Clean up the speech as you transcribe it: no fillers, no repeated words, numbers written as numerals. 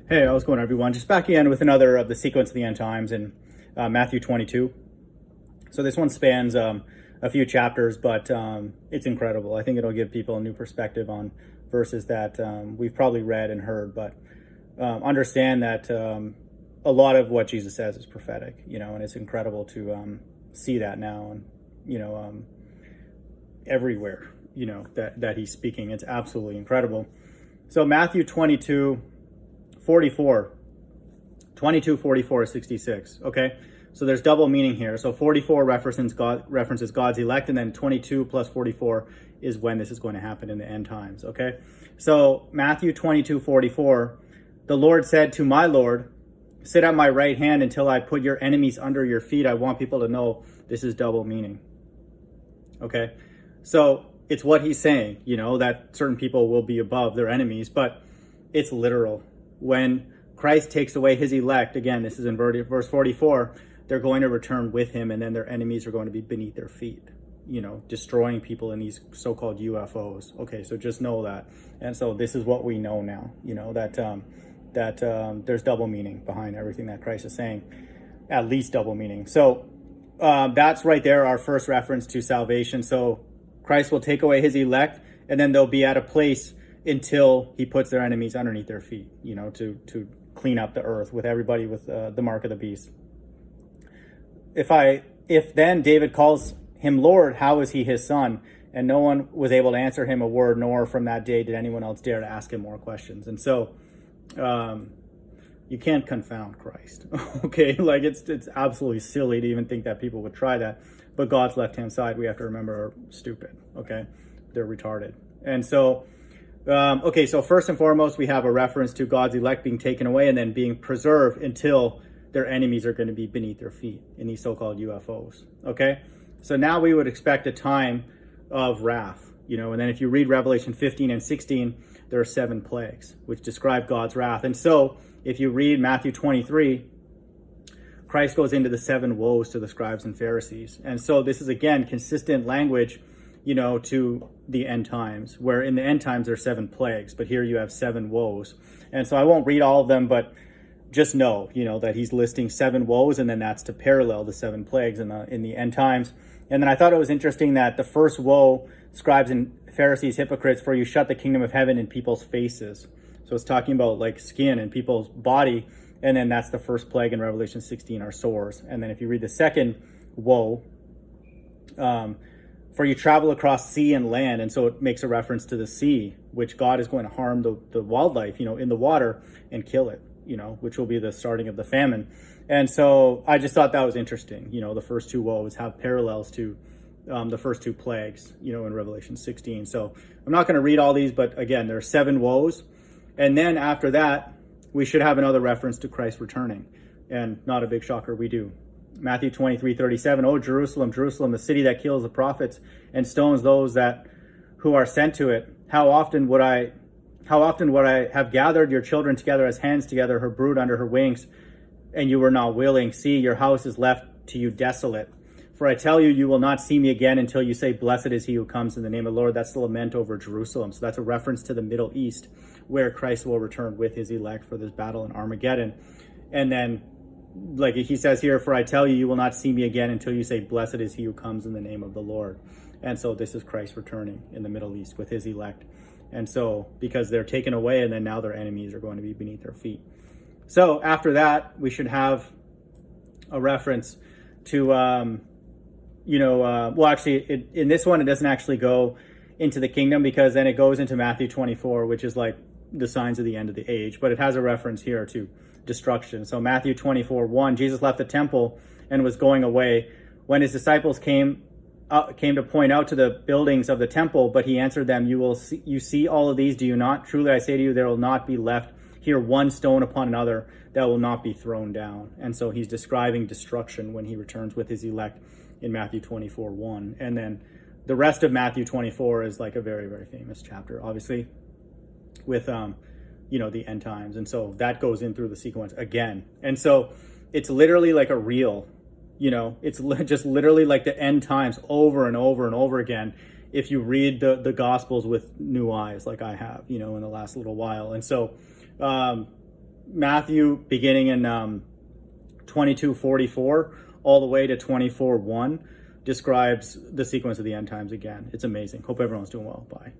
Hey, how's it going, everyone? Just back in with another of the sequence of the end times in Matthew 22. So this one spans a few chapters, but it's incredible. I think it'll give people a new perspective on verses that we've probably read and heard, but understand that a lot of what Jesus says is prophetic, and it's incredible to see that now and, everywhere, that he's speaking. It's absolutely incredible. So Matthew 22:44, 66. Okay, so there's double meaning here. So 44 references God's elect, and then 22 plus 44 is when this is going to happen in the end times. Okay, so Matthew 22:44, the Lord said to my Lord, sit at my right hand until I put your enemies under your feet. I want people to know this is double meaning. Okay, so it's what he's saying, that certain people will be above their enemies, but it's literal. When Christ takes away his elect, again, this is in verse 44, they're going to return with him, and then their enemies are going to be beneath their feet, destroying people in these so-called UFOs. Okay, so just know that. And so this is what we know now, that there's double meaning behind everything that Christ is saying, at least double meaning. So that's right there, our first reference to salvation. So Christ will take away his elect, and then they'll be at a place until he puts their enemies underneath their feet, to clean up the earth with everybody with the mark of the beast. If then David calls him Lord, how is he his son? And no one was able to answer him a word, nor from that day did anyone else dare to ask him more questions. And so you can't confound Christ. Okay, like it's absolutely silly to even think that people would try that. But God's left-hand side, we have to remember, are stupid. Okay, they're retarded. And so so first and foremost, we have a reference to God's elect being taken away and then being preserved until their enemies are going to be beneath their feet in these so-called UFOs. Okay, so now we would expect a time of wrath, and then if you read Revelation 15 and 16, there are 7 plagues which describe God's wrath. And so if you read Matthew 23, Christ goes into the 7 woes to the scribes and Pharisees. And so this is, again, consistent language, to the end times, where in the end times there are 7 plagues, but here you have 7 woes. And so I won't read all of them, but just know, that he's listing 7 woes, and then that's to parallel the 7 plagues in the end times. And then I thought it was interesting that the first woe, scribes and Pharisees, hypocrites, for you shut the kingdom of heaven in people's faces. So it's talking about like skin and people's body. And then that's the first plague in Revelation 16, are sores. And then if you read the second woe, for you travel across sea and land. And so it makes a reference to the sea, which God is going to harm the wildlife, in the water and kill it, which will be the starting of the famine. And so I just thought that was interesting. The first 2 woes have parallels to the first 2 plagues, in Revelation 16. So I'm not going to read all these, but again, there are 7 woes. And then after that, we should have another reference to Christ returning. And not a big shocker, we do. Matthew 23:37, O Jerusalem, Jerusalem, the city that kills the prophets and stones those who are sent to it. How often would I have gathered your children together as hens together her brood under her wings, and you were not willing. See, your house is left to you desolate. For I tell you, you will not see me again until you say, blessed is he who comes in the name of the Lord. That's the lament over Jerusalem. So that's a reference to the Middle East, where Christ will return with his elect for this battle in Armageddon. And then, like he says here, for I tell you, you will not see me again until you say, blessed is he who comes in the name of the Lord. And so this is Christ returning in the Middle East with his elect. And so, because they're taken away, and then now their enemies are going to be beneath their feet. So after that, we should have a reference to, in this one, it doesn't actually go into the kingdom, because then it goes into Matthew 24, which is like the signs of the end of the age. But it has a reference here to destruction. So Matthew 24:1, Jesus left the temple and was going away. When his disciples came to point out to the buildings of the temple, but he answered them, you see all of these, do you not? Truly I say to you, there will not be left here one stone upon another that will not be thrown down. And so he's describing destruction when he returns with his elect in Matthew 24:1. And then the rest of Matthew 24 is like a very, very famous chapter, obviously, with the end times. And so that goes in through the sequence again. And so it's literally like a reel, it's just literally like the end times over and over and over again. If you read the Gospels with new eyes, like I have, in the last little while. And so Matthew, beginning in 22:44 all the way to 24:1, describes the sequence of the end times again. It's amazing. Hope everyone's doing well. Bye.